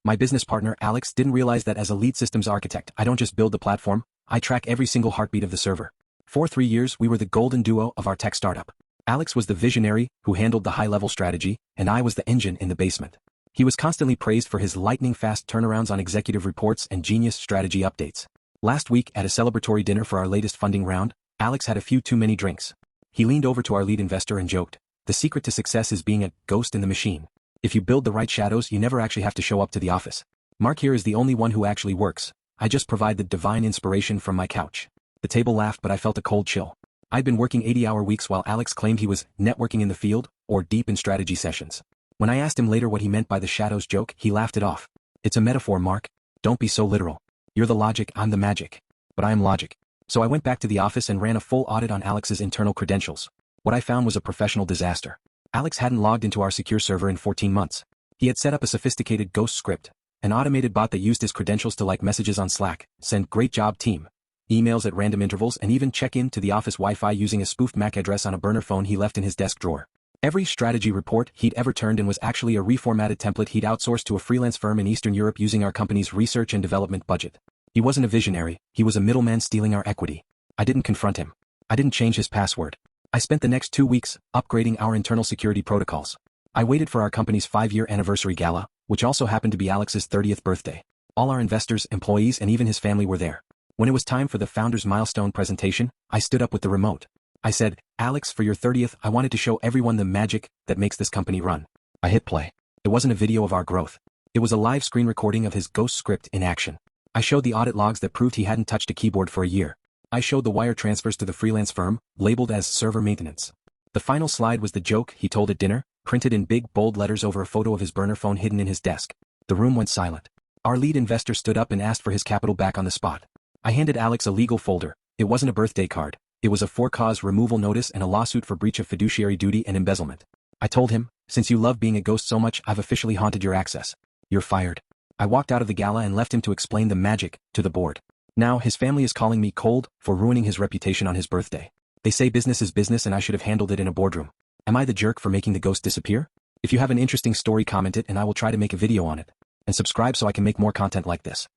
My business partner, Alex, didn't realize that as a lead systems architect, I don't just build the platform, I track every single heartbeat of the server. For 3 years, we were the golden duo of our tech startup. Alex was the visionary, who handled the high-level strategy, and I was the engine in the basement. He was constantly praised for his lightning-fast turnarounds on executive reports and genius strategy updates. Last week, at a celebratory dinner for our latest funding round, Alex had a few too many drinks. He leaned over to our lead investor and joked, "The secret to success is being a ghost in the machine. If you build the right shadows, you never actually have to show up to the office. Mark here is the only one who actually works. I just provide the divine inspiration from my couch." The table laughed, but I felt a cold chill. I'd been working 80-hour weeks while Alex claimed he was networking in the field or deep in strategy sessions. When I asked him later what he meant by the shadows joke, he laughed it off. "It's a metaphor, Mark. Don't be so literal. You're the logic, I'm the magic. But I am logic." So I went back to the office and ran a full audit on Alex's internal credentials. What I found was a professional disaster. Alex hadn't logged into our secure server in 14 months. He had set up a sophisticated ghost script, an automated bot that used his credentials to like messages on Slack, send "great job team" emails at random intervals, and even check in to the office Wi-Fi using a spoofed MAC address on a burner phone he left in his desk drawer. Every strategy report he'd ever turned in was actually a reformatted template he'd outsourced to a freelance firm in Eastern Europe using our company's research and development budget. He wasn't a visionary, he was a middleman stealing our equity. I didn't confront him. I didn't change his password. I spent the next 2 weeks upgrading our internal security protocols. I waited for our company's 5-year anniversary gala, which also happened to be Alex's 30th birthday. All our investors, employees, and even his family were there. When it was time for the founder's milestone presentation, I stood up with the remote. I said, "Alex, for your 30th, I wanted to show everyone the magic that makes this company run." I hit play. It wasn't a video of our growth. It was a live screen recording of his ghost script in action. I showed the audit logs that proved he hadn't touched a keyboard for a year. I showed the wire transfers to the freelance firm, labeled as server maintenance. The final slide was the joke he told at dinner, printed in big bold letters over a photo of his burner phone hidden in his desk. The room went silent. Our lead investor stood up and asked for his capital back on the spot. I handed Alex a legal folder. It wasn't a birthday card. It was a for-cause removal notice and a lawsuit for breach of fiduciary duty and embezzlement. I told him, "Since you love being a ghost so much, I've officially haunted your access. You're fired." I walked out of the gala and left him to explain the magic to the board. Now his family is calling me cold for ruining his reputation on his birthday. They say business is business and I should have handled it in a boardroom. Am I the jerk for making the ghost disappear? If you have an interesting story, comment it and I will try to make a video on it. And subscribe so I can make more content like this.